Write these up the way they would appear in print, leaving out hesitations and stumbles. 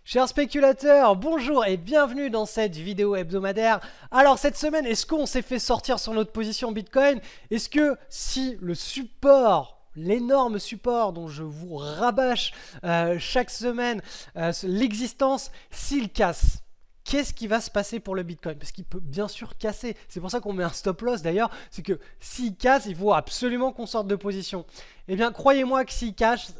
Chers spéculateurs, bonjour et bienvenue dans cette vidéo hebdomadaire. Alors cette semaine, est-ce qu'on s'est fait sortir sur notre position Bitcoin? Est-ce que si le support, l'énorme support dont je vous rabâche chaque semaine l'existence, s'il casse, qu'est-ce qui va se passer pour le Bitcoin? Parce qu'il peut bien sûr casser. C'est pour ça qu'on met un stop loss d'ailleurs. C'est que s'il casse, il faut absolument qu'on sorte de position. Eh bien, croyez-moi que s'il casse,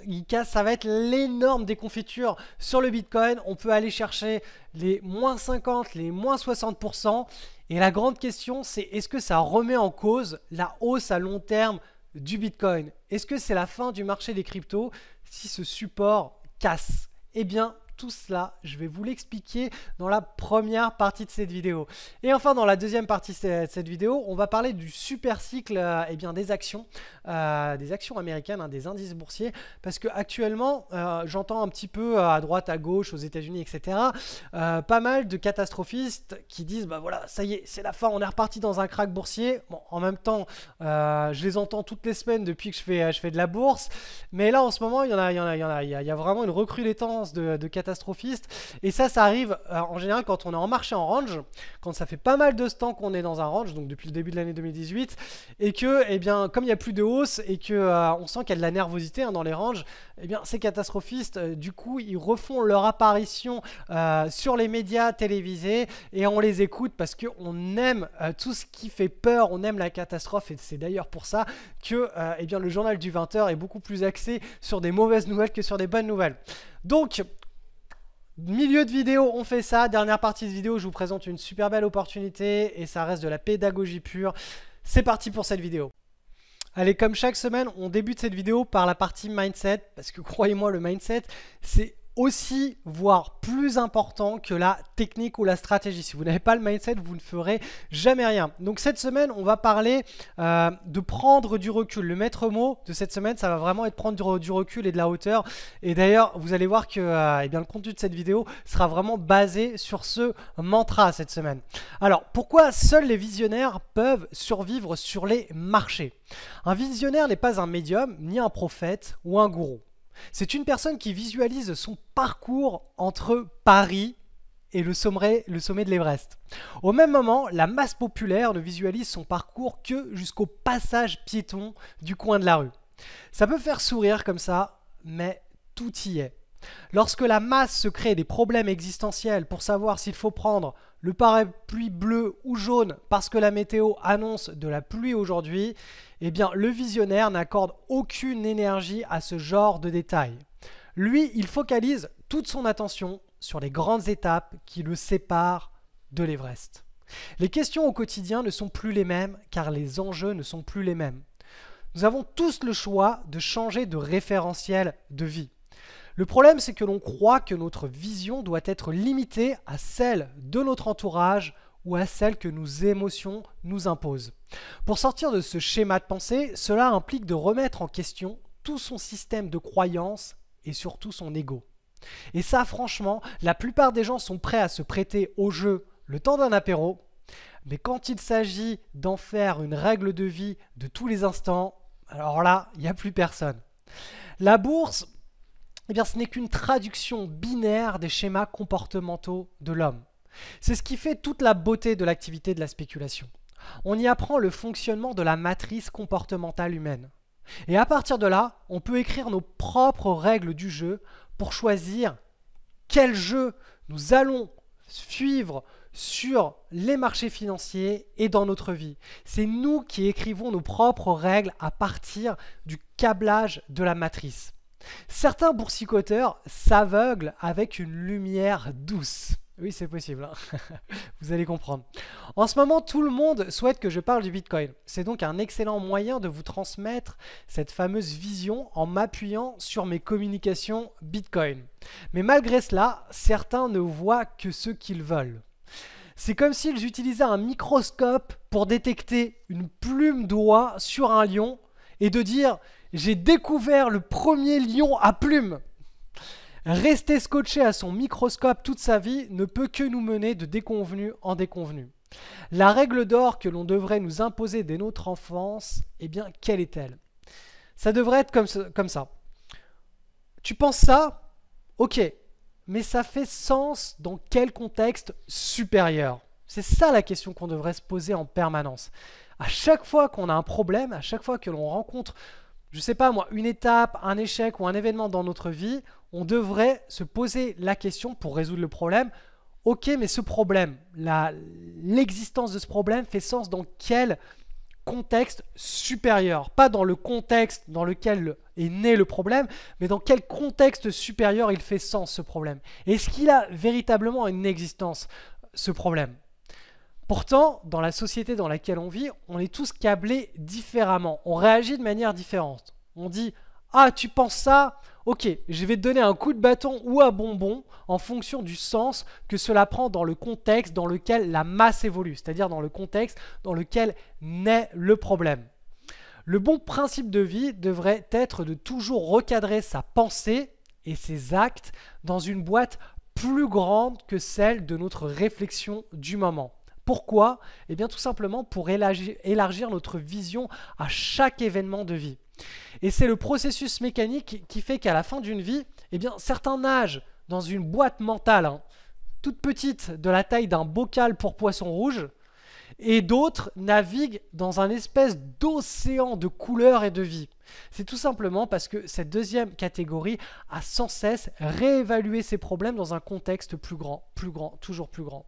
ça va être l'énorme déconfiture sur le Bitcoin. On peut aller chercher les moins 50, les moins 60%. Et la grande question, c'est est-ce que ça remet en cause la hausse à long terme du Bitcoin? Est-ce que c'est la fin du marché des cryptos si ce support casse? Eh bien, tout cela, je vais vous l'expliquer dans la première partie de cette vidéo. Et enfin, dans la deuxième partie de cette vidéo, on va parler du super cycle des actions américaines, des indices boursiers, parce que actuellement, j'entends un petit peu à droite, à gauche, aux États-Unis, etc., pas mal de catastrophistes qui disent, bah voilà, ça y est, c'est la fin, on est reparti dans un crack boursier. Bon, en même temps, je les entends toutes les semaines depuis que je fais de la bourse, mais là, en ce moment, il y a vraiment une recrudescence de catastrophistes. Et ça arrive en général quand on est en marché en range, quand ça fait pas mal de temps qu'on est dans un range, donc depuis le début de l'année 2018, et que, eh bien, comme il n'y a plus de hausse et que on sent qu'il y a de la nervosité dans les ranges, eh bien, ces catastrophistes, du coup, ils refont leur apparition sur les médias télévisés et on les écoute parce qu'on aime tout ce qui fait peur, on aime la catastrophe, et c'est d'ailleurs pour ça que eh bien, le journal du 20h est beaucoup plus axé sur des mauvaises nouvelles que sur des bonnes nouvelles. Donc, milieu de vidéo, on fait ça. Dernière partie de vidéo, je vous présente une super belle opportunité et ça reste de la pédagogie pure. C'est parti pour cette vidéo. Allez, comme chaque semaine, on débute cette vidéo par la partie mindset, parce que croyez-moi, le mindset, c'est aussi, voire plus important que la technique ou la stratégie. Si vous n'avez pas le mindset, vous ne ferez jamais rien. Donc cette semaine, on va parler de prendre du recul. Le maître mot de cette semaine, ça va vraiment être prendre du recul et de la hauteur. Et d'ailleurs, vous allez voir que eh bien, le contenu de cette vidéo sera vraiment basé sur ce mantra cette semaine. Alors, pourquoi seuls les visionnaires peuvent survivre sur les marchés? Un visionnaire n'est pas un médium, ni un prophète ou un gourou. C'est une personne qui visualise son parcours entre Paris et le sommet de l'Everest. Au même moment, la masse populaire ne visualise son parcours que jusqu'au passage piéton du coin de la rue. Ça peut faire sourire comme ça, mais tout y est. Lorsque la masse se crée des problèmes existentiels pour savoir s'il faut prendre le parapluie bleu ou jaune parce que la météo annonce de la pluie aujourd'hui, eh bien le visionnaire n'accorde aucune énergie à ce genre de détails. Lui, il focalise toute son attention sur les grandes étapes qui le séparent de l'Everest. Les questions au quotidien ne sont plus les mêmes car les enjeux ne sont plus les mêmes. Nous avons tous le choix de changer de référentiel de vie. Le problème, c'est que l'on croit que notre vision doit être limitée à celle de notre entourage ou à celle que nos émotions nous imposent. Pour sortir de ce schéma de pensée, cela implique de remettre en question tout son système de croyances et surtout son ego. Et ça, franchement, la plupart des gens sont prêts à se prêter au jeu le temps d'un apéro, mais quand il s'agit d'en faire une règle de vie de tous les instants, alors là, il n'y a plus personne. La bourse, eh bien, ce n'est qu'une traduction binaire des schémas comportementaux de l'homme. C'est ce qui fait toute la beauté de l'activité de la spéculation. On y apprend le fonctionnement de la matrice comportementale humaine. Et à partir de là, on peut écrire nos propres règles du jeu pour choisir quel jeu nous allons suivre sur les marchés financiers et dans notre vie. C'est nous qui écrivons nos propres règles à partir du câblage de la matrice. Certains boursicoteurs s'aveuglent avec une lumière douce. Oui, c'est possible, hein. Vous allez comprendre. En ce moment, tout le monde souhaite que je parle du Bitcoin. C'est donc un excellent moyen de vous transmettre cette fameuse vision en m'appuyant sur mes communications Bitcoin. Mais malgré cela, certains ne voient que ce qu'ils veulent. C'est comme s'ils utilisaient un microscope pour détecter une plume d'oie sur un lion et de dire « J'ai découvert le premier lion à plume ». Rester scotché à son microscope toute sa vie ne peut que nous mener de déconvenu en déconvenu. La règle d'or que l'on devrait nous imposer dès notre enfance, eh bien, quelle est-elle? Ça devrait être comme ça. Tu penses ça? Ok. mais ça fait sens dans quel contexte supérieur? C'est ça la question qu'on devrait se poser en permanence. À chaque fois qu'on a un problème, à chaque fois que l'on rencontre, je ne sais pas moi, une étape, un échec ou un événement dans notre vie, on devrait se poser la question pour résoudre le problème. Ok, mais ce problème, l'existence de ce problème fait sens dans quel contexte supérieur? Pas dans le contexte dans lequel est né le problème, mais dans quel contexte supérieur il fait sens ce problème? Est-ce qu'il a véritablement une existence, ce problème? Pourtant, dans la société dans laquelle on vit, on est tous câblés différemment. On réagit de manière différente. On dit « Ah, tu penses ça? Ok, je vais te donner un coup de bâton ou un bonbon en fonction du sens que cela prend dans le contexte dans lequel la masse évolue, c'est-à-dire dans le contexte dans lequel naît le problème. » Le bon principe de vie devrait être de toujours recadrer sa pensée et ses actes dans une boîte plus grande que celle de notre réflexion du moment. Pourquoi? Eh bien tout simplement pour élargir notre vision à chaque événement de vie. Et c'est le processus mécanique qui fait qu'à la fin d'une vie, eh bien certains nagent dans une boîte mentale, toute petite, de la taille d'un bocal pour poisson rouge, et d'autres naviguent dans un espèce d'océan de couleurs et de vie. C'est tout simplement parce que cette deuxième catégorie a sans cesse réévalué ses problèmes dans un contexte plus grand, toujours plus grand.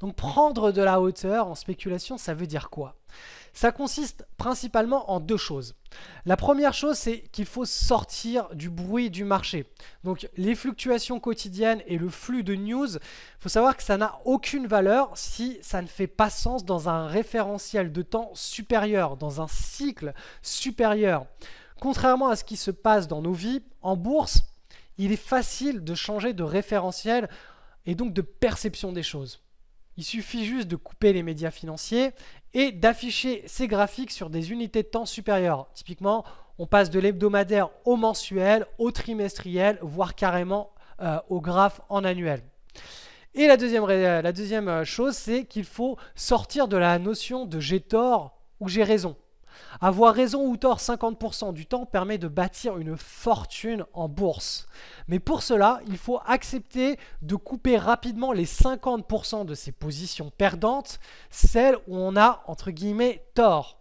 Donc prendre de la hauteur en spéculation, ça veut dire quoi? Ça consiste principalement en deux choses. La première chose, c'est qu'il faut sortir du bruit du marché. Donc les fluctuations quotidiennes et le flux de news, il faut savoir que ça n'a aucune valeur si ça ne fait pas sens dans un référentiel de temps supérieur, dans un cycle supérieur. Contrairement à ce qui se passe dans nos vies, en bourse, il est facile de changer de référentiel et donc de perception des choses. Il suffit juste de couper les médias financiers et d'afficher ces graphiques sur des unités de temps supérieures. Typiquement, on passe de l'hebdomadaire au mensuel, au trimestriel, voire carrément au graphe en annuel. Et la deuxième chose, c'est qu'il faut sortir de la notion de j'ai tort ou j'ai raison. Avoir raison ou tort 50% du temps permet de bâtir une fortune en bourse. Mais pour cela, il faut accepter de couper rapidement les 50% de ses positions perdantes, celles où on a, entre guillemets, tort.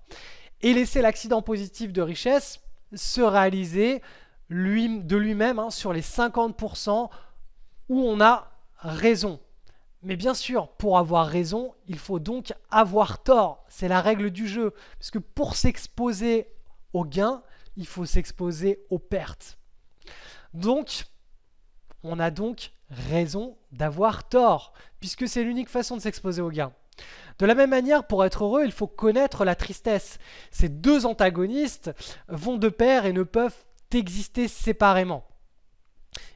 Et laisser l'accident positif de richesse se réaliser de lui-même sur les 50% où on a raison. Mais bien sûr, pour avoir raison, il faut donc avoir tort. C'est la règle du jeu. Parce que pour s'exposer aux gains, il faut s'exposer aux pertes. Donc, on a donc raison d'avoir tort, puisque c'est l'unique façon de s'exposer aux gains. De la même manière, pour être heureux, il faut connaître la tristesse. Ces deux antagonistes vont de pair et ne peuvent exister séparément.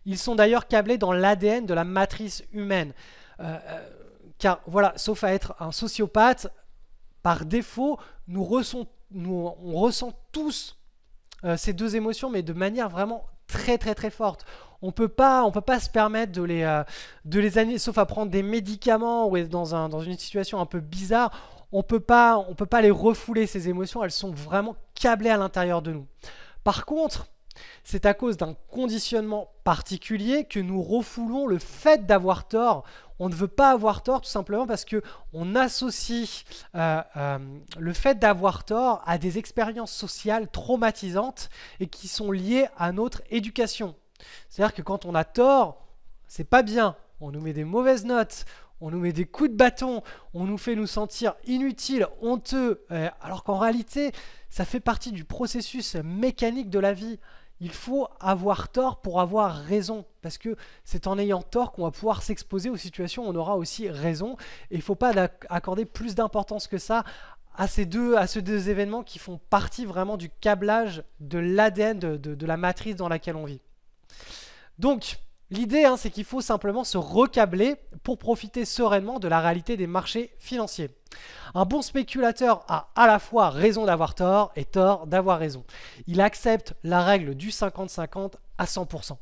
Ils sont d'ailleurs câblés dans l'ADN de la matrice humaine. Car voilà, sauf à être un sociopathe, par défaut, on ressent tous ces deux émotions, mais de manière vraiment très très très forte. On peut pas se permettre de les annuler, sauf à prendre des médicaments ou être dans une situation un peu bizarre. On peut pas les refouler, ces émotions. Elles sont vraiment câblées à l'intérieur de nous. Par contre, c'est à cause d'un conditionnement particulier que nous refoulons le fait d'avoir tort. On ne veut pas avoir tort tout simplement parce qu'on associe le fait d'avoir tort à des expériences sociales traumatisantes et qui sont liées à notre éducation. C'est-à-dire que quand on a tort, c'est pas bien. On nous met des mauvaises notes, on nous met des coups de bâton, on nous fait nous sentir inutiles, honteux, alors qu'en réalité, ça fait partie du processus mécanique de la vie. Il faut avoir tort pour avoir raison, parce que c'est en ayant tort qu'on va pouvoir s'exposer aux situations où on aura aussi raison. Et il ne faut pas accorder plus d'importance que ça à ces deux événements qui font partie vraiment du câblage de l'ADN de la matrice dans laquelle on vit. Donc, l'idée, c'est qu'il faut simplement se recabler pour profiter sereinement de la réalité des marchés financiers. Un bon spéculateur a à la fois raison d'avoir tort et tort d'avoir raison. Il accepte la règle du 50-50 à 100%.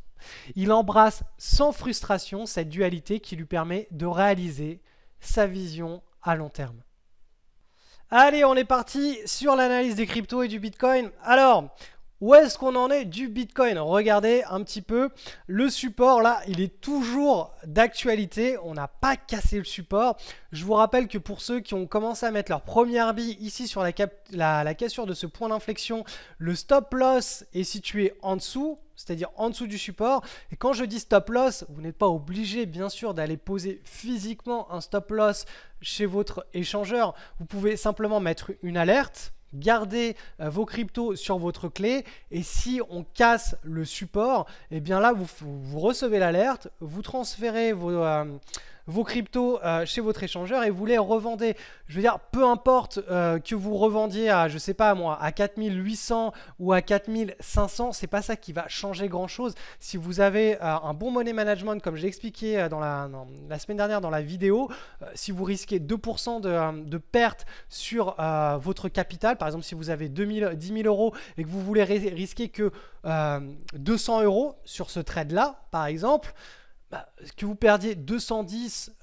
Il embrasse sans frustration cette dualité qui lui permet de réaliser sa vision à long terme. Allez, on est parti sur l'analyse des cryptos et du Bitcoin. Alors, où est-ce qu'on en est du Bitcoin? Regardez un petit peu, le support là, il est toujours d'actualité, on n'a pas cassé le support. Je vous rappelle que pour ceux qui ont commencé à mettre leur première bille ici sur la cassure de ce point d'inflexion, le stop loss est situé en dessous, c'est-à-dire en dessous du support. Et quand je dis stop loss, vous n'êtes pas obligé bien sûr d'aller poser physiquement un stop loss chez votre échangeur. Vous pouvez simplement mettre une alerte, garder vos cryptos sur votre clé, et si on casse le support, et bien là vous recevez l'alerte, vous transférez vos cryptos chez votre échangeur et vous les revendez. Je veux dire, peu importe que vous revendiez à, je sais pas moi, à 4800 ou à 4500, c'est pas ça qui va changer grand chose. Si vous avez un bon money management, comme j'ai expliqué dans la semaine dernière dans la vidéo, si vous risquez 2% de perte sur votre capital, par exemple si vous avez 10 000 euros et que vous voulez risquer que 200 euros sur ce trade là par exemple, que vous perdiez 210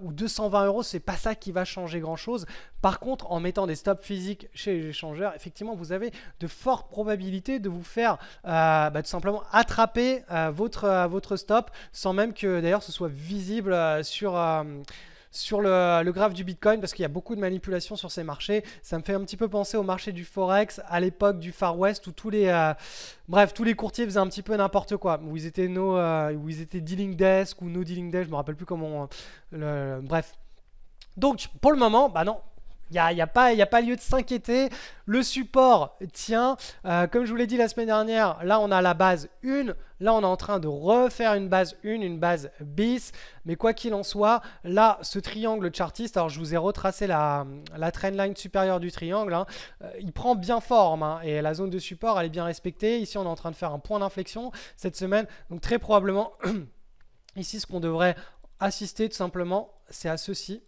ou 220 euros, c'est pas ça qui va changer grand chose. Par contre, en mettant des stops physiques chez les échangeurs, effectivement, vous avez de fortes probabilités de vous faire tout simplement attraper votre stop, sans même que d'ailleurs ce soit visible sur le graphe du Bitcoin, parce qu'il y a beaucoup de manipulations sur ces marchés. Ça me fait un petit peu penser au marché du Forex à l'époque du Far West où tous les courtiers faisaient un petit peu n'importe quoi, où ils étaient dealing desk ou no dealing desk, je me rappelle plus comment bref. Donc pour le moment, bah non, il n'y a pas lieu de s'inquiéter. Le support tient. Comme je vous l'ai dit la semaine dernière, là on a la base 1. Là on est en train de refaire une base 1, une base bis. Mais quoi qu'il en soit, là ce triangle chartiste, alors je vous ai retracé la trendline supérieure du triangle, hein, il prend bien forme, hein, et la zone de support elle est bien respectée. Ici on est en train de faire un point d'inflexion cette semaine. Donc très probablement, ici ce qu'on devrait assister tout simplement, c'est à ceci.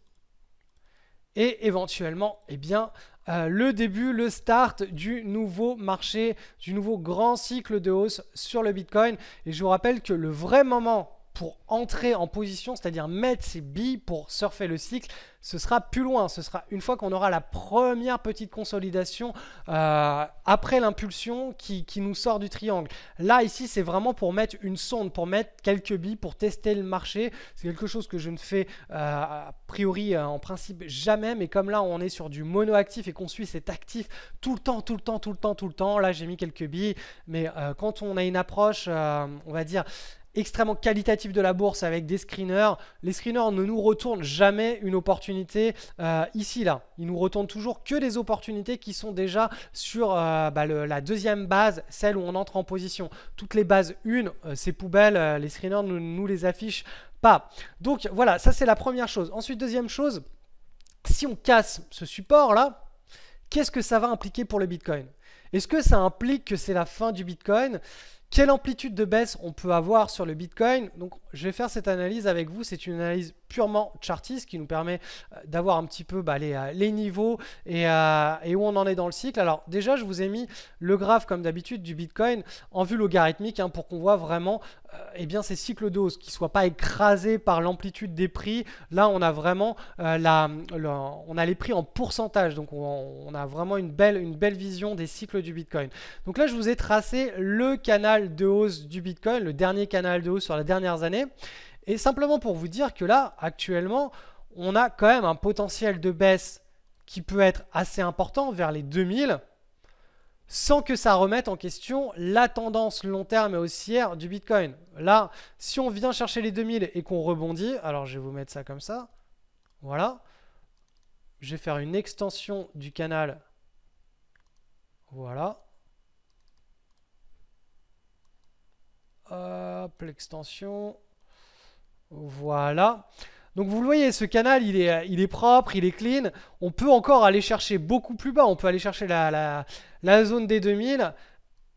Et éventuellement, eh bien, le début, le start du nouveau marché, du nouveau grand cycle de hausse sur le Bitcoin. Et je vous rappelle que le vrai moment pour entrer en position, c'est-à-dire mettre ses billes pour surfer le cycle, ce sera plus loin. Ce sera une fois qu'on aura la première petite consolidation après l'impulsion qui nous sort du triangle. Là, ici, c'est vraiment pour mettre une sonde, pour mettre quelques billes, pour tester le marché. C'est quelque chose que je ne fais a priori en principe jamais, mais comme là, on est sur du mono-actif et qu'on suit cet actif tout le temps, là, j'ai mis quelques billes. Mais quand on a une approche, on va dire, extrêmement qualitatif de la bourse avec des screeners. Les screeners ne nous retournent jamais une opportunité ici, là. Ils nous retournent toujours que des opportunités qui sont déjà sur la deuxième base, celle où on entre en position. Toutes les bases 1, ces poubelles, les screeners ne nous les affichent pas. Donc voilà, ça c'est la première chose. Ensuite, deuxième chose, si on casse ce support-là, qu'est-ce que ça va impliquer pour le Bitcoin? Est-ce que ça implique que c'est la fin du Bitcoin? Quelle amplitude de baisse on peut avoir sur le Bitcoin? Donc, je vais faire cette analyse avec vous. C'est une analyse purement chartiste qui nous permet d'avoir un petit peu les niveaux et où on en est dans le cycle. Alors, déjà, je vous ai mis le graphe, comme d'habitude, du Bitcoin en vue logarithmique, hein, pour qu'on voit vraiment ces cycles de hausse qui ne soient pas écrasés par l'amplitude des prix. Là, on a vraiment on a les prix en pourcentage. Donc, on a vraiment une belle vision des cycles du Bitcoin. Donc là, je vous ai tracé le canal de hausse du Bitcoin, le dernier canal de hausse sur les dernières années. Et simplement pour vous dire que là, actuellement, on a quand même un potentiel de baisse qui peut être assez important vers les 2000, sans que ça remette en question la tendance long terme et haussière du Bitcoin. Là, si on vient chercher les 2000 et qu'on rebondit, alors je vais vous mettre ça comme ça, voilà. Je vais faire une extension du canal, voilà. Hop, l'extension. Voilà. Donc vous le voyez, ce canal, il est propre, il est clean. On peut encore aller chercher beaucoup plus bas. On peut aller chercher la zone des 2000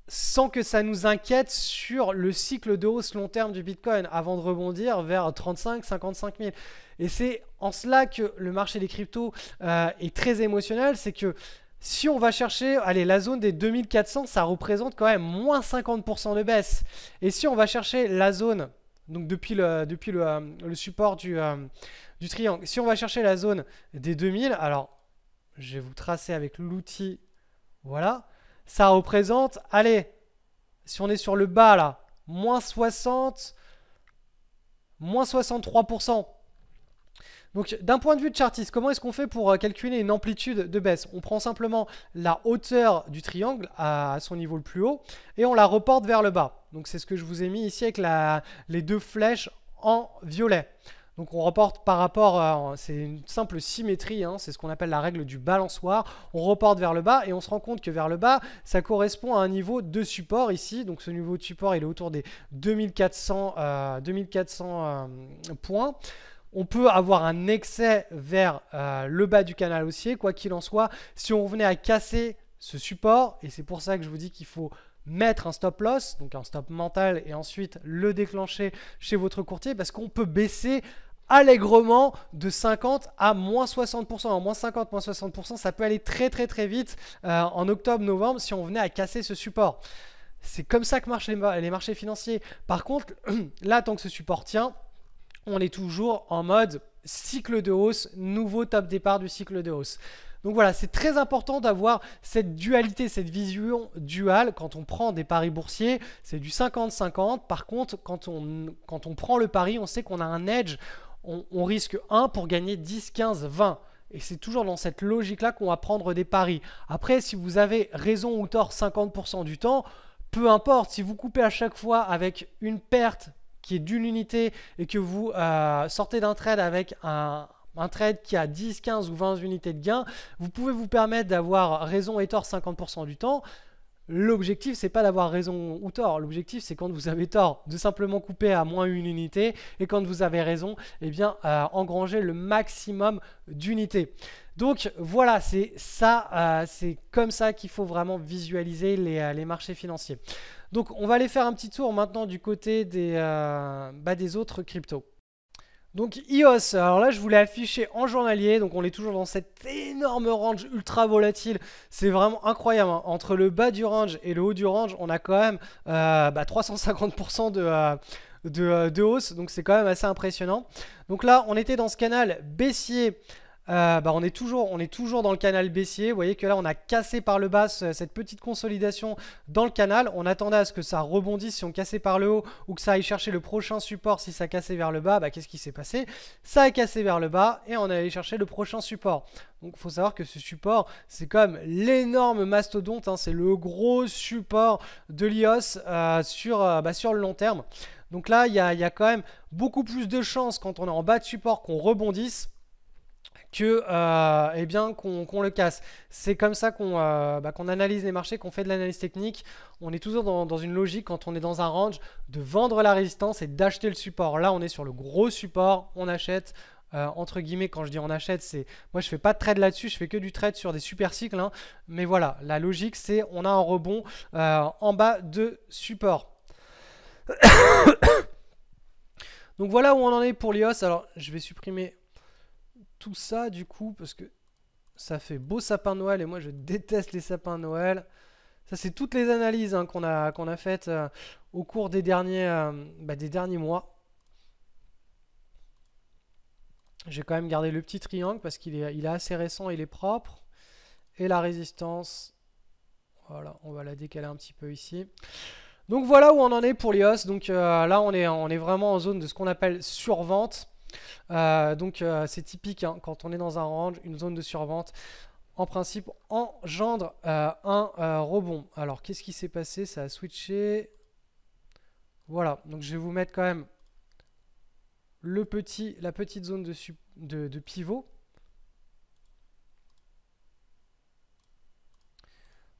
sans que ça nous inquiète sur le cycle de hausse long terme du Bitcoin avant de rebondir vers 35 55 000. Et c'est en cela que le marché des cryptos est très émotionnel. C'est que si on va chercher, allez, la zone des 2400, ça représente quand même moins 50% de baisse. Et si on va chercher la zone, donc depuis le support du triangle, si on va chercher la zone des 2000, alors je vais vous tracer avec l'outil, voilà, ça représente, allez, si on est sur le bas là, moins 60, moins 63%. Donc d'un point de vue de chartiste, comment est-ce qu'on fait pour calculer une amplitude de baisse? On prend simplement la hauteur du triangle à son niveau le plus haut et on la reporte vers le bas. Donc c'est ce que je vous ai mis ici avec les deux flèches en violet. Donc on reporte par rapport, c'est une simple symétrie, hein, c'est ce qu'on appelle la règle du balançoire. On reporte vers le bas et on se rend compte que vers le bas, ça correspond à un niveau de support ici. Donc ce niveau de support, il est autour des 2400 points. On peut avoir un excès vers le bas du canal haussier, quoi qu'il en soit. Si on venait à casser ce support, et c'est pour ça que je vous dis qu'il faut mettre un stop loss, donc un stop mental, et ensuite le déclencher chez votre courtier, parce qu'on peut baisser allègrement de 50 à moins 60%. En moins 50, moins 60%, ça peut aller très très très vite en octobre-novembre si on venait à casser ce support. C'est comme ça que marchent les marchés financiers. Par contre, là, tant que ce support tient, on est toujours en mode cycle de hausse, nouveau top départ du cycle de hausse. Donc voilà, c'est très important d'avoir cette dualité, cette vision duale. Quand on prend des paris boursiers, c'est du 50-50. Par contre, quand on prend le pari, on sait qu'on a un edge. On risque 1 pour gagner 10, 15, 20. Et c'est toujours dans cette logique-là qu'on va prendre des paris. Après, si vous avez raison ou tort 50% du temps, peu importe. Si vous coupez à chaque fois avec une perte qui est d'une unité et que vous sortez d'un trade avec un trade qui a 10, 15 ou 20 unités de gain, vous pouvez vous permettre d'avoir raison et tort 50% du temps. L'objectif, c'est pas d'avoir raison ou tort. L'objectif, c'est quand vous avez tort, de simplement couper à moins une unité. Et quand vous avez raison, eh bien, engranger le maximum d'unités. Donc voilà, c'est ça, c'est comme ça qu'il faut vraiment visualiser les marchés financiers. Donc on va aller faire un petit tour maintenant du côté des autres cryptos. Donc EOS, alors là je voulais afficher en journalier, donc on est toujours dans cet énorme range ultra volatile, c'est vraiment incroyable, hein. Entre le bas du range et le haut du range, on a quand même 350% de hausse, donc c'est quand même assez impressionnant. Donc là on était dans ce canal baissier. On est toujours dans le canal baissier. Vous voyez que là on a cassé par le bas cette petite consolidation dans le canal. On attendait à ce que ça rebondisse si on cassait par le haut ou que ça aille chercher le prochain support. Si ça cassait vers le bas, qu'est-ce qui s'est passé? Ça a cassé vers le bas et on est allé chercher le prochain support. Donc il faut savoir que ce support, c'est comme l'énorme mastodonte, hein, c'est le gros support de l'IOS sur le long terme. Donc là il y a quand même beaucoup plus de chances quand on est en bas de support qu'on rebondisse que qu'on le casse. C'est comme ça qu'on analyse les marchés, qu'on fait de l'analyse technique. On est toujours dans une logique, quand on est dans un range, de vendre la résistance et d'acheter le support. Là on est sur le gros support, on achète. Entre guillemets, quand je dis on achète, c'est moi je fais pas de trade là-dessus, je fais que du trade sur des super cycles, hein. Mais voilà, la logique c'est on a un rebond en bas de support. Donc voilà où on en est pour l'IOS. Alors je vais supprimer tout ça du coup parce que ça fait beau sapin de Noël et moi je déteste les sapins de Noël. Ça c'est toutes les analyses, hein, qu'on a faites au cours des derniers mois. J'ai quand même gardé le petit triangle parce qu'il est assez récent, il est propre. Et la résistance, voilà, on va la décaler un petit peu ici. Donc voilà où on en est pour l'IOS. Donc là on est vraiment en zone de ce qu'on appelle survente. C'est typique, hein, quand on est dans un range, une zone de survente en principe engendre un rebond. Alors qu'est-ce qui s'est passé? Ça a switché. Voilà, donc je vais vous mettre quand même la petite zone de pivot.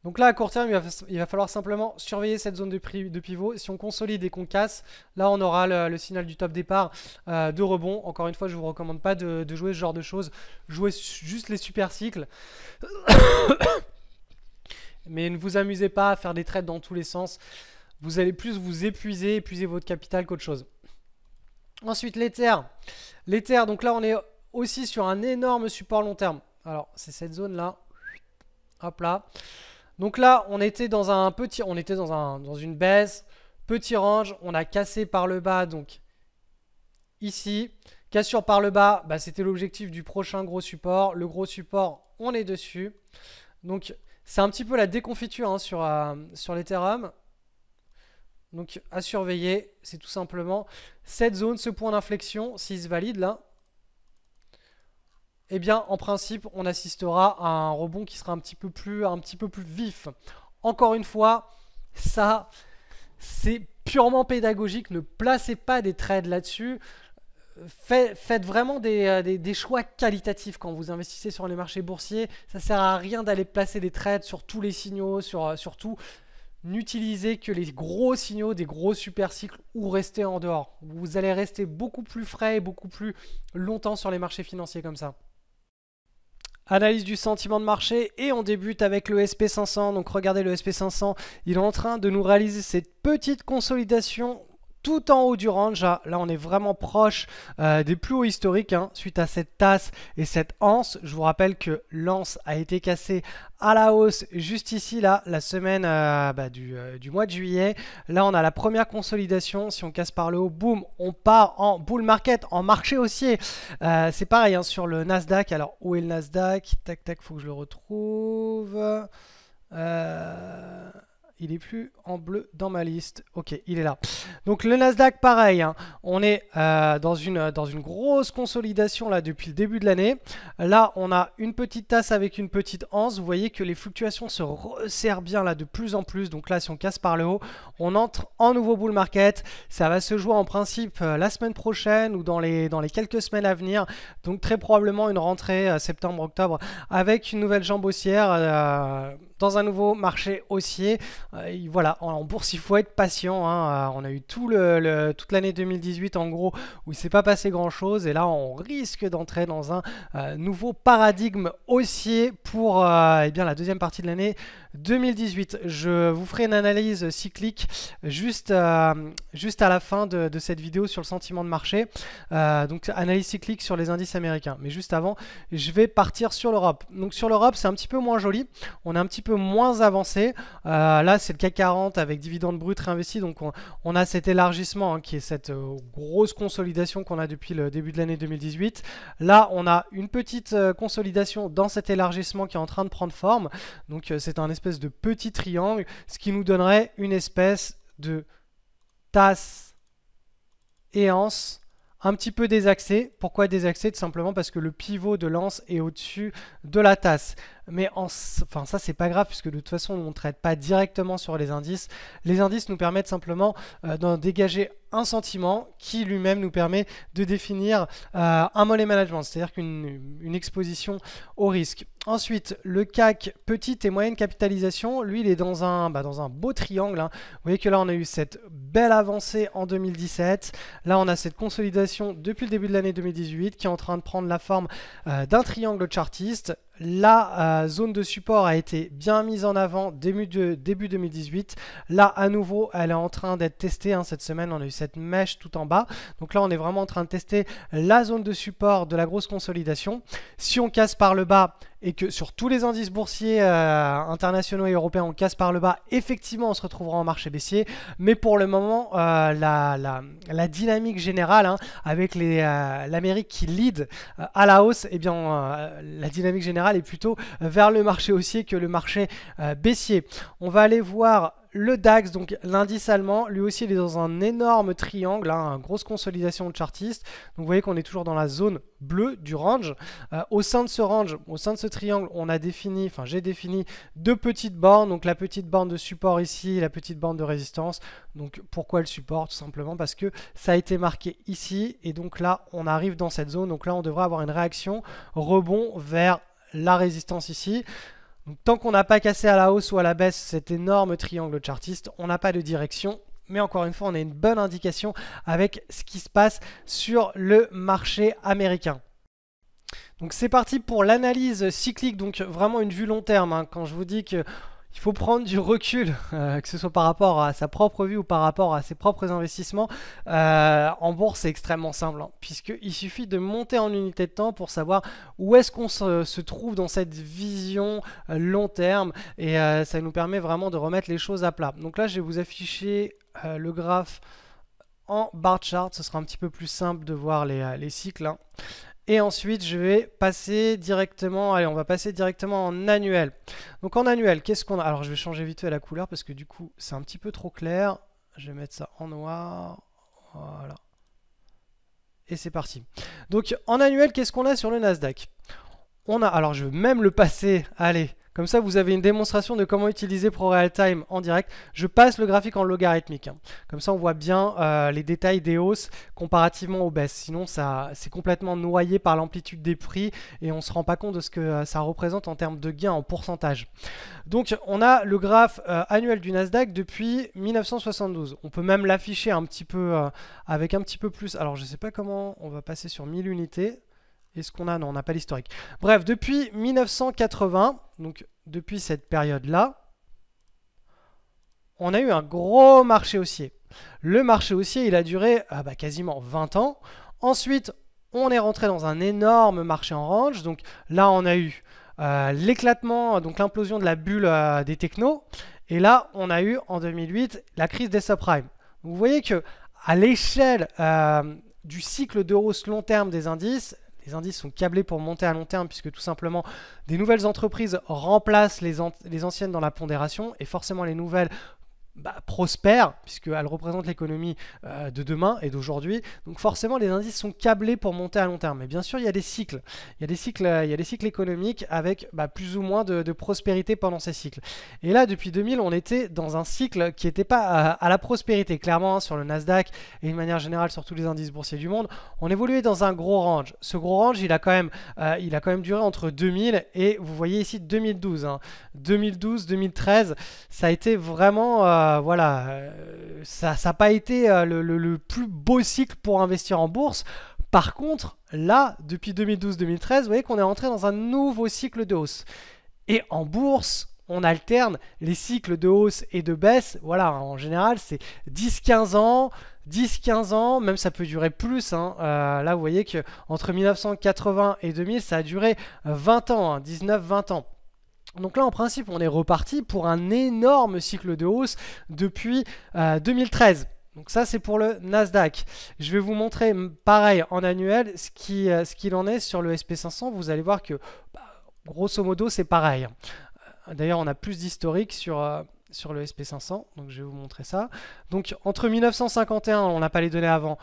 Donc là à court terme il va falloir simplement surveiller cette zone de pivot. Si on consolide et qu'on casse, là on aura le signal du top départ de rebond. Encore une fois je ne vous recommande pas de jouer ce genre de choses. Jouez juste les super cycles. Mais ne vous amusez pas à faire des trades dans tous les sens. Vous allez plus vous épuiser votre capital qu'autre chose. Ensuite l'Ether. L'Ether, donc là on est aussi sur un énorme support long terme. Alors c'est cette zone là. Hop là. Donc là, on était dans une baisse, petit range, on a cassé par le bas, donc ici, cassure par le bas, c'était l'objectif du prochain gros support. Le gros support, on est dessus. Donc c'est un petit peu la déconfiture, hein, sur l'Ethereum. Donc à surveiller, c'est tout simplement cette zone, ce point d'inflexion, s'il se valide là. Eh bien, en principe, on assistera à un rebond qui sera un petit peu plus vif. Encore une fois, ça, c'est purement pédagogique. Ne placez pas des trades là-dessus. Faites vraiment des choix qualitatifs quand vous investissez sur les marchés boursiers. Ça ne sert à rien d'aller placer des trades sur tous les signaux, surtout. N'utilisez que les gros signaux des gros super cycles ou restez en dehors. Vous allez rester beaucoup plus frais et beaucoup plus longtemps sur les marchés financiers comme ça. Analyse du sentiment de marché et on débute avec le SP500. Donc regardez le SP500, il est en train de nous réaliser cette petite consolidation tout en haut du range. Là on est vraiment proche des plus hauts historiques suite à cette tasse et cette anse. Je vous rappelle que l'anse a été cassée à la hausse juste ici, là, la semaine du mois de juillet. Là on a la première consolidation. Si on casse par le haut, boum, on part en bull market, en marché haussier. C'est pareil sur le Nasdaq. Alors où est le Nasdaq? Tac tac, faut que je le retrouve. Il est plus en bleu dans ma liste. Ok, il est là. Donc le Nasdaq, pareil. On est dans une grosse consolidation là depuis le début de l'année. Là, on a une petite tasse avec une petite anse. Vous voyez que les fluctuations se resserrent bien là de plus en plus. Donc là, si on casse par le haut, on entre en nouveau bull market. Ça va se jouer en principe la semaine prochaine ou dans les quelques semaines à venir. Donc très probablement une rentrée septembre-octobre avec une nouvelle jambe haussière. Dans un nouveau marché haussier. Voilà, en bourse, il faut être patient. On a eu toute l'année 2018 en gros où il ne s'est pas passé grand chose. Et là, on risque d'entrer dans un nouveau paradigme haussier pour bien, la deuxième partie de l'année 2018. Je vous ferai une analyse cyclique juste à la fin de cette vidéo sur le sentiment de marché. Donc, analyse cyclique sur les indices américains. Mais juste avant, je vais partir sur l'Europe. Donc, sur l'Europe, c'est un petit peu moins joli. On est un petit peu moins avancé. Là, c'est le CAC 40 avec dividendes bruts réinvestis. Donc, on a cet élargissement qui est cette grosse consolidation qu'on a depuis le début de l'année 2018. Là, on a une petite consolidation dans cet élargissement qui est en train de prendre forme. Donc, c'est un espèce de petit triangle, ce qui nous donnerait une espèce de tasse et anse un petit peu désaxé. Pourquoi désaxé? Tout simplement parce que le pivot de l'anse est au-dessus de la tasse. Mais enfin, ça, c'est pas grave puisque de toute façon, on ne traite pas directement sur les indices. Les indices nous permettent simplement d'en dégager un sentiment qui lui-même nous permet de définir un money management, c'est-à-dire qu'une exposition au risque. Ensuite, le CAC petite et moyenne capitalisation, lui, il est dans un beau triangle. Vous voyez que là, on a eu cette belle avancée en 2017. Là, on a cette consolidation depuis le début de l'année 2018 qui est en train de prendre la forme d'un triangle chartiste. La zone de support a été bien mise en avant début 2018. Là, à nouveau, elle est en train d'être testée. Cette semaine, on a eu cette mèche tout en bas. Donc là, on est vraiment en train de tester la zone de support de la grosse consolidation. Si on casse par le bas et que sur tous les indices boursiers internationaux et européens, on casse par le bas, effectivement, on se retrouvera en marché baissier. Mais pour le moment, la dynamique générale, avec l'Amérique qui lead à la hausse, eh bien, la dynamique générale est plutôt vers le marché haussier que le marché baissier. On va aller voir le DAX, donc l'indice allemand, lui aussi il est dans un énorme triangle, une grosse consolidation de chartiste. Donc vous voyez qu'on est toujours dans la zone bleue du range. Au sein de ce range, au sein de ce triangle, j'ai défini deux petites bornes. Donc la petite borne de support ici, la petite borne de résistance. Donc pourquoi le support? Tout simplement parce que ça a été marqué ici. Et donc là, on arrive dans cette zone. Donc là, on devrait avoir une réaction rebond vers la résistance ici. Donc, tant qu'on n'a pas cassé à la hausse ou à la baisse cet énorme triangle chartiste, on n'a pas de direction. Mais encore une fois, on a une bonne indication avec ce qui se passe sur le marché américain. Donc c'est parti pour l'analyse cyclique, donc vraiment une vue long terme. Quand je vous dis que il faut prendre du recul, que ce soit par rapport à sa propre vue ou par rapport à ses propres investissements. En bourse, c'est extrêmement simple, puisqu'il suffit de monter en unité de temps pour savoir où est-ce qu'on se trouve dans cette vision long terme. Et ça nous permet vraiment de remettre les choses à plat. Donc là, je vais vous afficher le graphe en bar chart. Ce sera un petit peu plus simple de voir les cycles. Et ensuite, je vais passer directement, on va passer directement en annuel. Donc en annuel, qu'est-ce qu'on a? Alors je vais changer vite fait la couleur parce que du coup, c'est un petit peu trop clair. Je vais mettre ça en noir. Voilà. Et c'est parti. Donc en annuel, qu'est-ce qu'on a sur le Nasdaq? On a, alors je vais même le passer, allez, comme ça vous avez une démonstration de comment utiliser ProRealTime en direct. Je passe le graphique en logarithmique, hein. Comme ça on voit bien les détails des hausses comparativement aux baisses. Sinon c'est complètement noyé par l'amplitude des prix et on ne se rend pas compte de ce que ça représente en termes de gains en pourcentage. Donc on a le graphe annuel du Nasdaq depuis 1972. On peut même l'afficher un petit peu avec un petit peu plus. Alors je ne sais pas comment on va passer sur 1000 unités. Est-ce qu'on a? Non, on n'a pas l'historique. Bref, depuis 1980, donc depuis cette période-là, on a eu un gros marché haussier. Le marché haussier, il a duré quasiment 20 ans. Ensuite, on est rentré dans un énorme marché en range. Donc là, on a eu l'éclatement, donc l'implosion de la bulle des technos. Et là, on a eu en 2008 la crise des subprimes. Vous voyez que à l'échelle du cycle de hausse long terme des indices, les indices sont câblés pour monter à long terme puisque tout simplement des nouvelles entreprises remplacent les anciennes dans la pondération et forcément les nouvelles prospèrent puisqu'elles représentent l'économie de demain et d'aujourd'hui. Donc forcément les indices sont câblés pour monter à long terme. Mais bien sûr il y a des cycles. Il y a des cycles économiques avec plus ou moins de prospérité pendant ces cycles. Et là depuis 2000 on était dans un cycle qui n'était pas à la prospérité. Clairement, hein, sur le Nasdaq et de manière générale sur tous les indices boursiers du monde, on évoluait dans un gros range. Ce gros range il a quand même duré entre 2000 et vous voyez ici 2012. Hein. 2012-2013 ça a été vraiment ça n'a pas été le plus beau cycle pour investir en bourse. Par contre, là, depuis 2012-2013, vous voyez qu'on est entré dans un nouveau cycle de hausse. Et en bourse, on alterne les cycles de hausse et de baisse. Voilà, en général, c'est 10-15 ans. 10-15 ans, même ça peut durer plus. Hein. Là, vous voyez qu'entre 1980 et 2000, ça a duré 20 ans, hein, 19-20 ans. Donc là, en principe, on est reparti pour un énorme cycle de hausse depuis 2013. Donc ça, c'est pour le Nasdaq. Je vais vous montrer, pareil, en annuel, ce qu'il en est sur le SP500. Vous allez voir que, grosso modo, c'est pareil. D'ailleurs, on a plus d'historique sur le SP500, donc je vais vous montrer ça. Donc entre 1951, on n'a pas les données avant,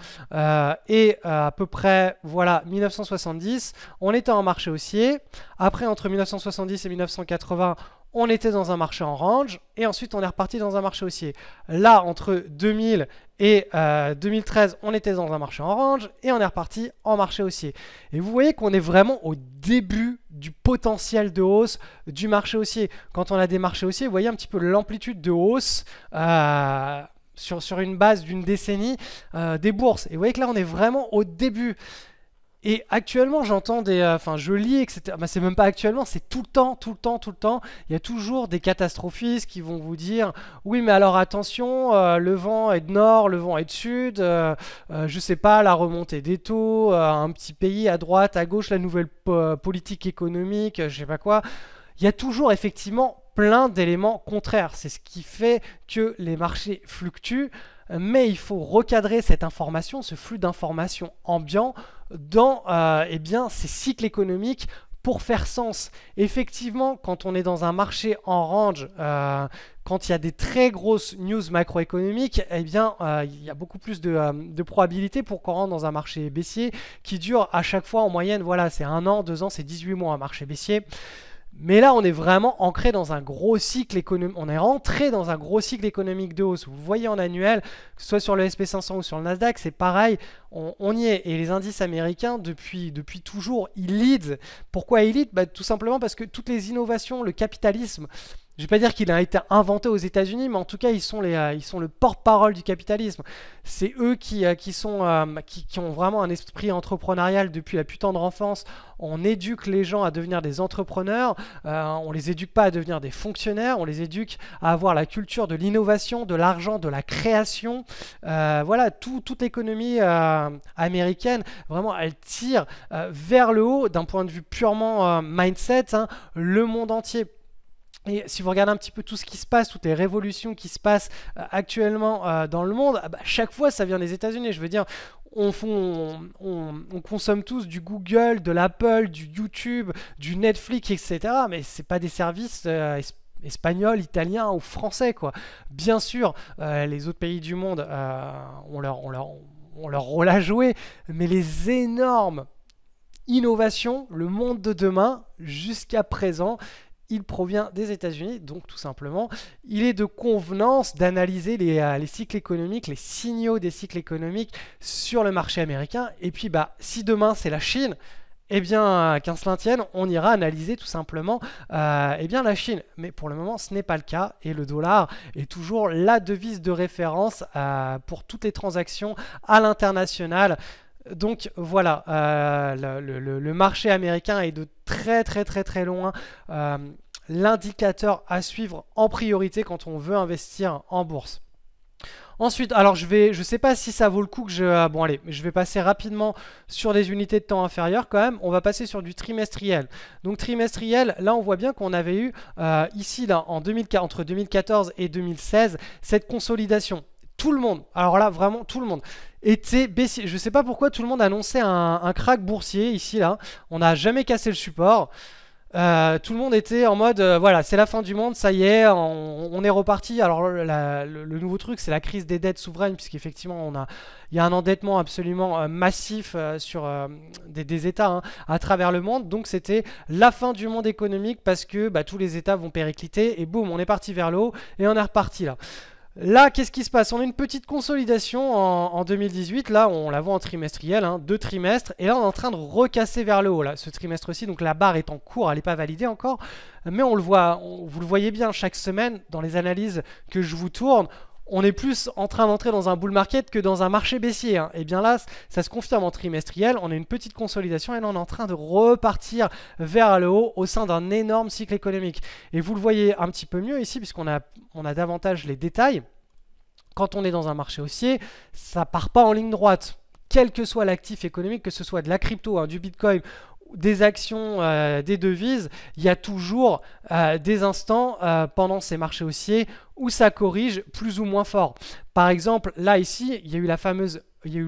et à peu près, voilà, 1970, on était en marché haussier. Après, entre 1970 et 1980, on était dans un marché en range, et ensuite on est reparti dans un marché haussier. Là, entre 2000 et 2013, on était dans un marché en range, et on est reparti en marché haussier. Et vous voyez qu'on est vraiment au début du potentiel de hausse du marché haussier. Quand on a des marchés haussiers, vous voyez un petit peu l'amplitude de hausse sur une base d'une décennie des bourses. Et vous voyez que là, on est vraiment au début. Et actuellement, j'entends je lis, etc. C'est même pas actuellement, c'est tout le temps. Il y a toujours des catastrophistes qui vont vous dire oui, mais alors attention, le vent est de nord, le vent est de sud, je sais pas, la remontée des taux, un petit pays à droite, à gauche, la nouvelle politique économique, je sais pas quoi. Il y a toujours effectivement plein d'éléments contraires. C'est ce qui fait que les marchés fluctuent. Mais il faut recadrer cette information, ce flux d'informations ambiant dans ces cycles économiques pour faire sens. Effectivement, quand on est dans un marché en range, quand il y a des très grosses news macroéconomiques, il y a beaucoup plus de probabilités pour qu'on rentre dans un marché baissier qui dure à chaque fois en moyenne, voilà, c'est 1 an, 2 ans, c'est 18 mois un marché baissier. Mais là, on est vraiment ancré dans un gros cycle économique. On est rentré dans un gros cycle économique de hausse. Vous voyez en annuel, que ce soit sur le SP500 ou sur le Nasdaq, c'est pareil. On y est. Et les indices américains, depuis toujours, ils lead. Pourquoi ils lead? Tout simplement parce que toutes les innovations, le capitalisme, je ne vais pas dire qu'il a été inventé aux États-Unis, mais en tout cas, ils sont le porte-parole du capitalisme. C'est eux qui ont vraiment un esprit entrepreneurial depuis la plus tendre enfance. On éduque les gens à devenir des entrepreneurs. On les éduque pas à devenir des fonctionnaires. On les éduque à avoir la culture de l'innovation, de l'argent, de la création. Voilà, toute l'économie américaine, vraiment, elle tire vers le haut d'un point de vue purement mindset, hein, le monde entier. Et si vous regardez un petit peu tout ce qui se passe, toutes les révolutions qui se passent actuellement dans le monde, chaque fois ça vient des États-Unis. Je veux dire, on consomme tous du Google, de l'Apple, du YouTube, du Netflix, etc. Mais c'est pas des services espagnol, italien ou français, quoi. Bien sûr, les autres pays du monde ont leur rôle à jouer, mais les énormes innovations, le monde de demain, jusqu'à présent, il provient des États-Unis, donc tout simplement, il est de convenance d'analyser les cycles économiques, les signaux des cycles économiques sur le marché américain. Et puis, si demain c'est la Chine, eh bien, qu'un cela tienne, on ira analyser tout simplement la Chine. Mais pour le moment, ce n'est pas le cas et le dollar est toujours la devise de référence pour toutes les transactions à l'international. Donc voilà, le marché américain est de très très très très loin l'indicateur à suivre en priorité quand on veut investir en bourse. Ensuite, alors je sais pas si ça vaut le coup que bon allez, je vais passer rapidement sur des unités de temps inférieures quand même. On va passer sur du trimestriel. Donc trimestriel, là on voit bien qu'on avait eu ici là entre 2014 et 2016 cette consolidation. Tout le monde, alors là vraiment tout le monde était baissier. Je ne sais pas pourquoi tout le monde annonçait un crack boursier ici là. On n'a jamais cassé le support. Tout le monde était en mode voilà, c'est la fin du monde, ça y est, on est reparti. Alors le nouveau truc, c'est la crise des dettes souveraines, puisqu'effectivement il y a un endettement absolument massif sur des États à travers le monde. Donc c'était la fin du monde économique parce que tous les États vont péricliter et boum, on est parti vers le haut et on est reparti là. Là, qu'est-ce qui se passe? On a une petite consolidation en 2018. Là, on la voit en trimestriel, 2 trimestres. Et là, on est en train de recasser vers le haut, là, ce trimestre-ci. Donc la barre est en cours, elle n'est pas validée encore. Mais on le voit, vous le voyez bien chaque semaine dans les analyses que je vous tourne. On est plus en train d'entrer dans un bull market que dans un marché baissier. Et bien là, ça se confirme en trimestriel. On a une petite consolidation et là, on est en train de repartir vers le haut au sein d'un énorme cycle économique. Et vous le voyez un petit peu mieux ici, puisqu'on a davantage les détails. Quand on est dans un marché haussier, ça part pas en ligne droite. Quel que soit l'actif économique, que ce soit de la crypto, du bitcoin, des actions, des devises, il y a toujours des instants pendant ces marchés haussiers où ça corrige plus ou moins fort. Par exemple, là ici, il y a eu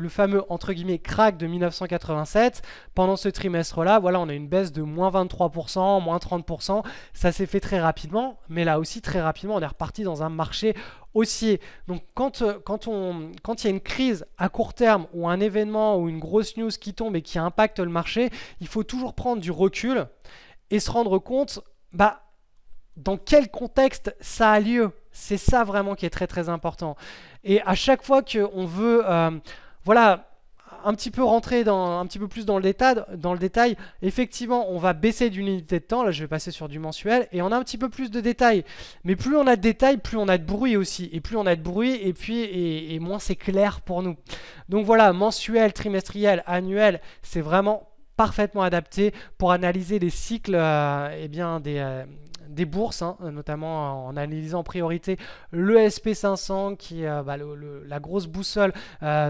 le fameux entre guillemets crack de 1987. Pendant ce trimestre-là, voilà, on a une baisse de moins 23%, moins 30%. Ça s'est fait très rapidement, mais là aussi très rapidement, on est reparti dans un marché haussier. Donc quand il y a une crise à court terme ou un événement ou une grosse news qui tombe et qui impacte le marché, il faut toujours prendre du recul et se rendre compte dans quel contexte ça a lieu. C'est ça vraiment qui est très très important. Et à chaque fois qu'on veut un petit peu rentrer un petit peu plus dans le détail, effectivement on va baisser d'une unité de temps. Là je vais passer sur du mensuel et on a un petit peu plus de détails. Mais plus on a de détails, plus on a de bruit aussi. Et plus on a de bruit et moins c'est clair pour nous. Donc voilà, mensuel, trimestriel, annuel, c'est vraiment parfaitement adapté pour analyser les cycles des bourses, notamment en analysant en priorité le SP500 qui est la grosse boussole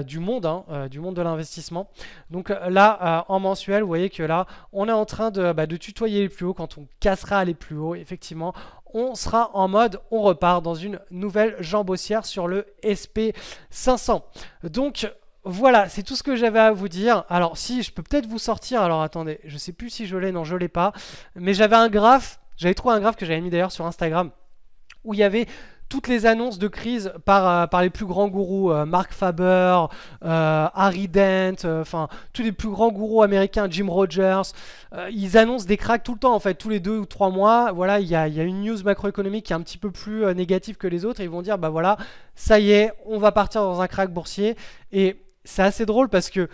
du monde de l'investissement. Donc là, en mensuel, vous voyez que là, on est en train de tutoyer les plus hauts. Quand on cassera les plus hauts, effectivement, on sera en mode, on repart dans une nouvelle jambe haussière sur le SP500. Donc, voilà, c'est tout ce que j'avais à vous dire. Alors, si je peux peut-être vous sortir, alors attendez, je sais plus si je l'ai, non, je l'ai pas, mais j'avais trouvé un graphe que j'avais mis d'ailleurs sur Instagram où il y avait toutes les annonces de crise par les plus grands gourous, Mark Faber, Harry Dent, tous les plus grands gourous américains, Jim Rogers. Ils annoncent des cracks tout le temps, en fait, tous les 2 ou 3 mois. Voilà, il y a une news macroéconomique qui est un petit peu plus négative que les autres. Et ils vont dire, voilà, ça y est, on va partir dans un crack boursier. Et c'est assez drôle parce que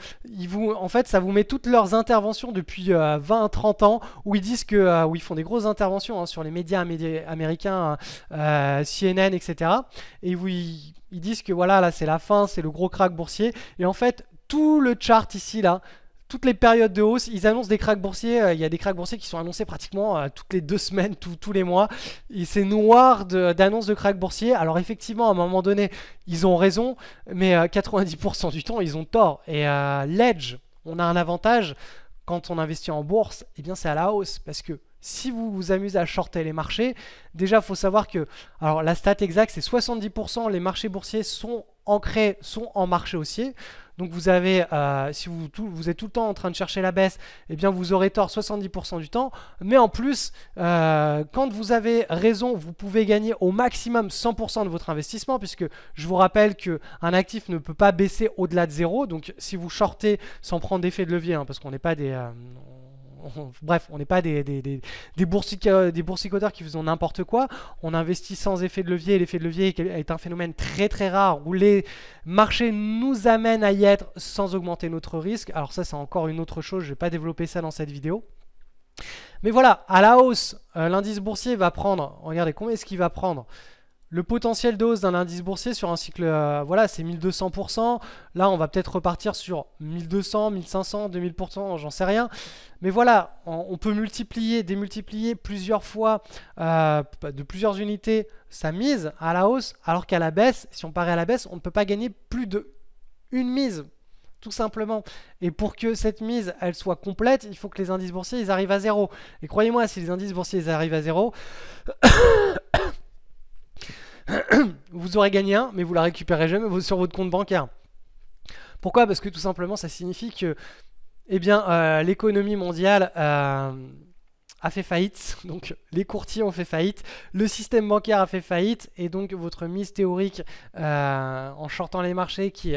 en fait, ça vous met toutes leurs interventions depuis 20-30 ans où ils disent où ils font des grosses interventions sur les médias américains, CNN, etc. Et où ils disent que voilà, là c'est la fin, c'est le gros crack boursier. Et en fait, tout le chart ici, là, toutes les périodes de hausse, ils annoncent des cracks boursiers. Il y a des cracks boursiers qui sont annoncés pratiquement toutes les 2 semaines, tous les mois. Et c'est noir d'annonces de cracks boursiers. Alors effectivement, à un moment donné, ils ont raison, mais 90% du temps, ils ont tort. Et l'edge, on a un avantage quand on investit en bourse, eh bien c'est à la hausse. Parce que si vous vous amusez à shorter les marchés, déjà il faut savoir que, alors la stat exacte c'est 70% les marchés boursiers sont ancrés, sont en marché haussier. Donc vous avez, si vous êtes tout le temps en train de chercher la baisse, eh bien vous aurez tort 70% du temps. Mais en plus, quand vous avez raison, vous pouvez gagner au maximum 100% de votre investissement, puisque je vous rappelle qu'un actif ne peut pas baisser au-delà de zéro. Donc si vous shortez sans prendre d'effet de levier, hein, parce qu'on n'est pas des... bref, on n'est pas des boursicoteurs qui font n'importe quoi. On investit sans effet de levier. L'effet de levier est un phénomène très très rare où les marchés nous amènent à y être sans augmenter notre risque. Alors ça, c'est encore une autre chose. Je ne vais pas développer ça dans cette vidéo. Mais voilà, à la hausse, l'indice boursier va prendre, regardez, combien est-ce qu'il va prendre? Le potentiel de hausse d'un indice boursier sur un cycle, voilà, c'est 1200%. Là, on va peut-être repartir sur 1200, 1500, 2000%, j'en sais rien. Mais voilà, on peut multiplier, démultiplier plusieurs fois de plusieurs unités sa mise à la hausse, alors qu'à la baisse, si on parie à la baisse, on ne peut pas gagner plus de une mise, tout simplement. Et pour que cette mise, elle soit complète, il faut que les indices boursiers, ils arrivent à zéro. Et croyez-moi, si les indices boursiers, ils arrivent à zéro... vous aurez gagné un, mais vous la récupérez jamais sur votre compte bancaire. Pourquoi? Parce que tout simplement, ça signifie que eh bien, l'économie mondiale a fait faillite. Donc, les courtiers ont fait faillite. Le système bancaire a fait faillite. Et donc, votre mise théorique en shortant les marchés qui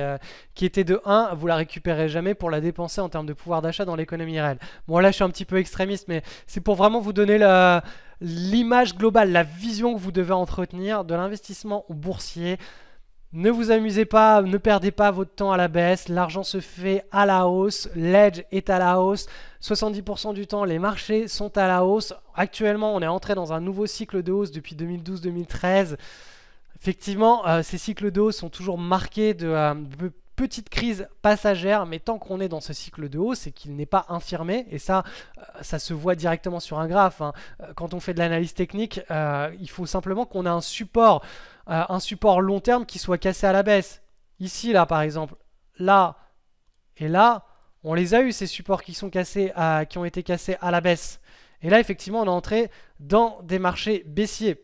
était de 1, vous la récupérez jamais pour la dépenser en termes de pouvoir d'achat dans l'économie réelle. Bon, là, je suis un petit peu extrémiste, mais c'est pour vraiment vous donner l'image globale, la vision que vous devez entretenir de l'investissement boursier. Ne vous amusez pas, ne perdez pas votre temps à la baisse, l'argent se fait à la hausse, l'edge est à la hausse, 70% du temps les marchés sont à la hausse. Actuellement on est entré dans un nouveau cycle de hausse depuis 2012-2013. Effectivement, ces cycles de hausse sont toujours marqués de petite crise passagère, mais tant qu'on est dans ce cycle de hausse, c'est qu'il n'est pas infirmé, et ça se voit directement sur un graphe, hein. Quand on fait de l'analyse technique, il faut simplement qu'on ait un support long terme qui soit cassé à la baisse. Ici, là, par exemple, là et là, on les a eu, ces supports qui sont cassés, qui ont été cassés à la baisse. Et là, effectivement, on est entré dans des marchés baissiers.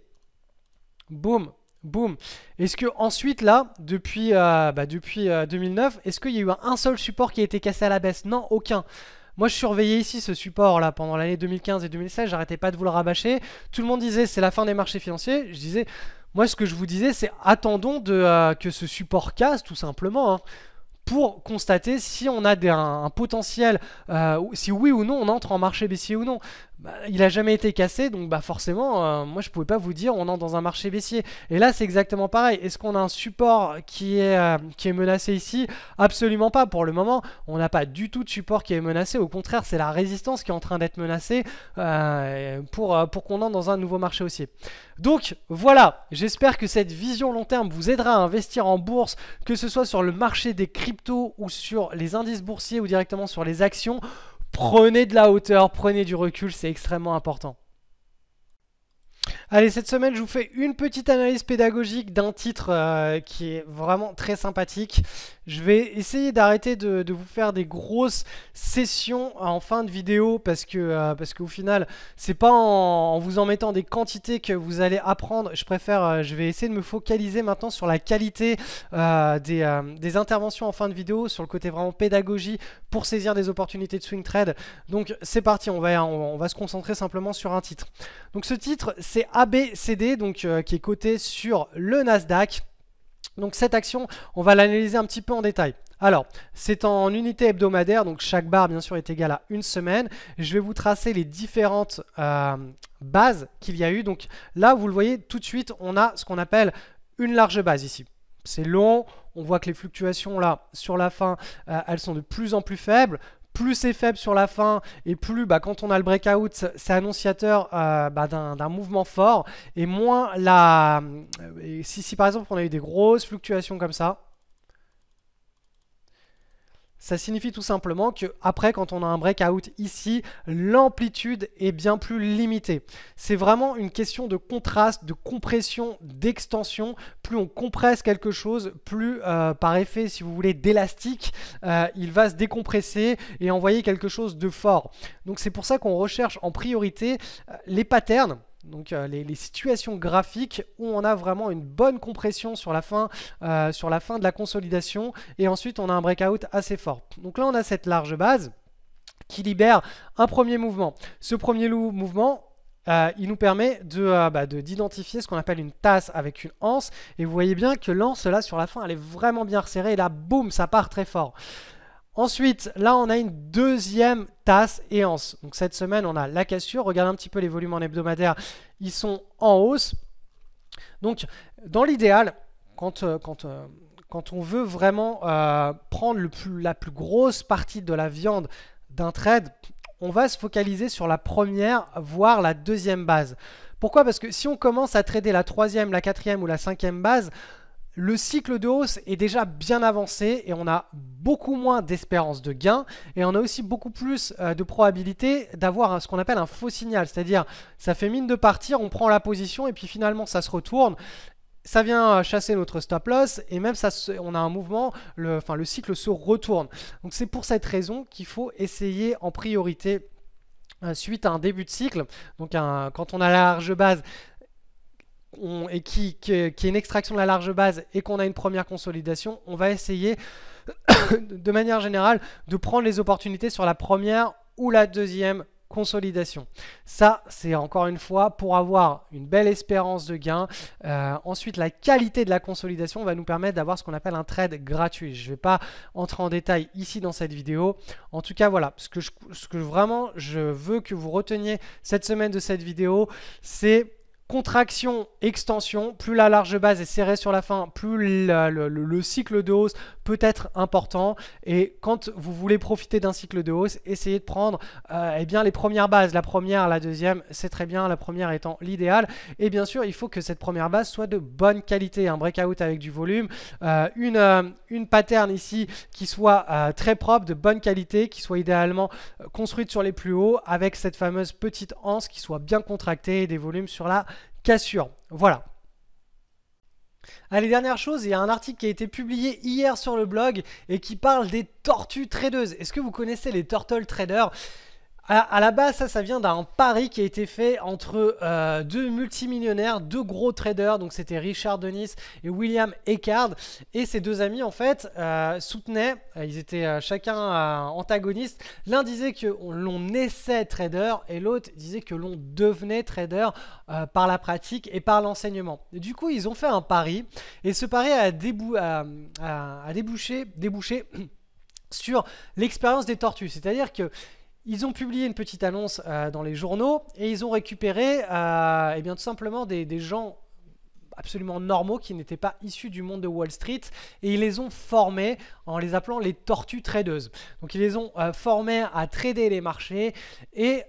Boum. Boum. Est-ce que ensuite là, depuis 2009, est-ce qu'il y a eu un seul support qui a été cassé à la baisse? Non, aucun. Moi, je surveillais ici ce support là pendant l'année 2015 et 2016. J'arrêtais pas de vous le rabâcher. Tout le monde disait c'est la fin des marchés financiers. Je disais, moi, ce que je vous disais, c'est attendons que ce support casse tout simplement, hein, pour constater si on a un potentiel, si oui ou non on entre en marché baissier ou non. Il n'a jamais été cassé, donc forcément, moi je ne pouvais pas vous dire on entre dans un marché baissier. Et là c'est exactement pareil. Est-ce qu'on a un support qui est menacé ici? Absolument pas. Pour le moment, on n'a pas du tout de support qui est menacé. Au contraire, c'est la résistance qui est en train d'être menacée pour qu'on entre dans un nouveau marché haussier. Donc voilà, j'espère que cette vision long terme vous aidera à investir en bourse, que ce soit sur le marché des cryptos ou sur les indices boursiers ou directement sur les actions. Prenez de la hauteur, prenez du recul, c'est extrêmement important. Allez, cette semaine, je vous fais une petite analyse pédagogique d'un titre qui est vraiment très sympathique. Je vais essayer d'arrêter de vous faire des grosses sessions en fin de vidéo parce qu'au final, c'est pas en vous en mettant des quantités que vous allez apprendre. Je vais essayer de me focaliser maintenant sur la qualité des interventions en fin de vidéo, sur le côté vraiment pédagogie pour saisir des opportunités de swing trade. Donc c'est parti, on va se concentrer simplement sur un titre. Donc ce titre, c'est ABCD, donc qui est coté sur le Nasdaq. Donc cette action, on va l'analyser un petit peu en détail. Alors, c'est en unité hebdomadaire, donc chaque barre bien sûr est égale à une semaine. Je vais vous tracer les différentes bases qu'il y a eu. Donc là, vous le voyez tout de suite, on a ce qu'on appelle une large base ici. C'est long, on voit que les fluctuations là sur la fin, elles sont de plus en plus faibles. Plus c'est faible sur la fin et plus quand on a le breakout, c'est annonciateur d'un mouvement fort. Et moins si par exemple on a eu des grosses fluctuations comme ça ça signifie tout simplement que après, quand on a un breakout ici, l'amplitude est bien plus limitée. C'est vraiment une question de contraste, de compression, d'extension. Plus on compresse quelque chose, plus par effet, si vous voulez, d'élastique, il va se décompresser et envoyer quelque chose de fort. Donc c'est pour ça qu'on recherche en priorité les patterns. Donc les situations graphiques où on a vraiment une bonne compression sur la fin de la consolidation et ensuite on a un breakout assez fort. Donc là on a cette large base qui libère un premier mouvement. Ce premier mouvement, il nous permet d'identifier ce qu'on appelle une tasse avec une anse et vous voyez bien que l'anse là sur la fin elle est vraiment bien resserrée et là boum ça part très fort. Ensuite, là, on a une deuxième tasse et anse. Donc cette semaine, on a la cassure. Regardez un petit peu les volumes en hebdomadaire. Ils sont en hausse. Donc, dans l'idéal, quand on veut vraiment prendre la plus grosse partie de la viande d'un trade, on va se focaliser sur la première, voire la deuxième base. Pourquoi? Parce que si on commence à trader la troisième, la quatrième ou la cinquième base, le cycle de hausse est déjà bien avancé et on a beaucoup moins d'espérance de gain et on a aussi beaucoup plus de probabilité d'avoir ce qu'on appelle un faux signal, c'est-à-dire ça fait mine de partir, on prend la position et puis finalement ça se retourne, ça vient chasser notre stop loss et même on a un mouvement, le cycle se retourne. Donc c'est pour cette raison qu'il faut essayer en priorité suite à un début de cycle, donc quand on a la large base et qui est une extraction de la large base et qu'on a une première consolidation, on va essayer de manière générale de prendre les opportunités sur la première ou la deuxième consolidation. Ça, c'est encore une fois pour avoir une belle espérance de gain. Ensuite, la qualité de la consolidation va nous permettre d'avoir ce qu'on appelle un trade gratuit. Je ne vais pas entrer en détail ici dans cette vidéo. En tout cas, voilà, ce que vraiment je veux que vous reteniez cette semaine de cette vidéo, c'est contraction, extension, plus la large base est serrée sur la fin, plus le cycle de hausse peut être important. Et quand vous voulez profiter d'un cycle de hausse, essayez de prendre eh bien, les premières bases. La première, la deuxième, c'est très bien, la première étant l'idéal. Et bien sûr, il faut que cette première base soit de bonne qualité. Un breakout avec du volume, une pattern ici qui soit très propre, de bonne qualité, qui soit idéalement construite sur les plus hauts, avec cette fameuse petite anse qui soit bien contractée et des volumes sur la cassure. Voilà. Allez, dernière chose, il y a un article qui a été publié hier sur le blog et qui parle des tortues tradeuses. Est-ce que vous connaissez les turtle traders ? À la base, ça vient d'un pari qui a été fait entre deux multimillionnaires, deux gros traders. Donc c'était Richard Dennis et William Eckard. Et ces deux amis, en fait, soutenaient, ils étaient chacun antagonistes. L'un disait que l'on naissait trader et l'autre disait que l'on devenait trader par la pratique et par l'enseignement. Du coup, ils ont fait un pari. Et ce pari a débouché sur l'expérience des tortues. C'est-à-dire que ils ont publié une petite annonce dans les journaux et ils ont récupéré eh bien, tout simplement des gens absolument normaux qui n'étaient pas issus du monde de Wall Street et ils les ont formés en les appelant les tortues tradeuses. Donc ils les ont formés à trader les marchés et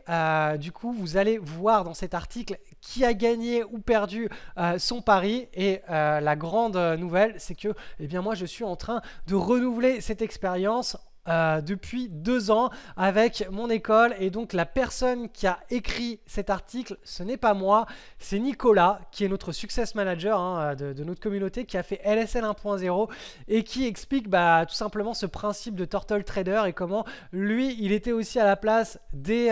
du coup vous allez voir dans cet article qui a gagné ou perdu son pari et la grande nouvelle c'est que eh bien, moi je suis en train de renouveler cette expérience depuis 2 ans avec mon école et donc la personne qui a écrit cet article ce n'est pas moi, c'est Nicolas qui est notre success manager de notre communauté qui a fait LSL 1.0 et qui explique tout simplement ce principe de turtle trader et comment lui il était aussi à la place des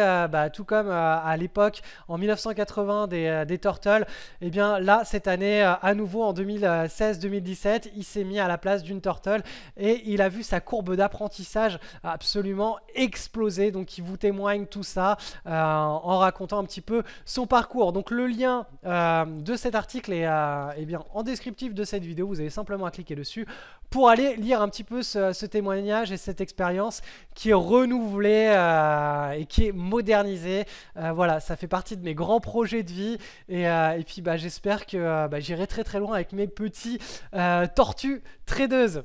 tout comme à l'époque en 1980 des turtles et bien là cette année à nouveau en 2016-2017 il s'est mis à la place d'une turtle et il a vu sa courbe d'apprentissage absolument explosé. Donc il vous témoigne tout ça en racontant un petit peu son parcours. Donc le lien de cet article est bien en descriptif de cette vidéo. Vous avez simplement à cliquer dessus pour aller lire un petit peu ce témoignage et cette expérience qui est renouvelée et qui est modernisée. Voilà, ça fait partie de mes grands projets de vie et puis j'espère que j'irai très très loin avec mes petits tortues tradeuses.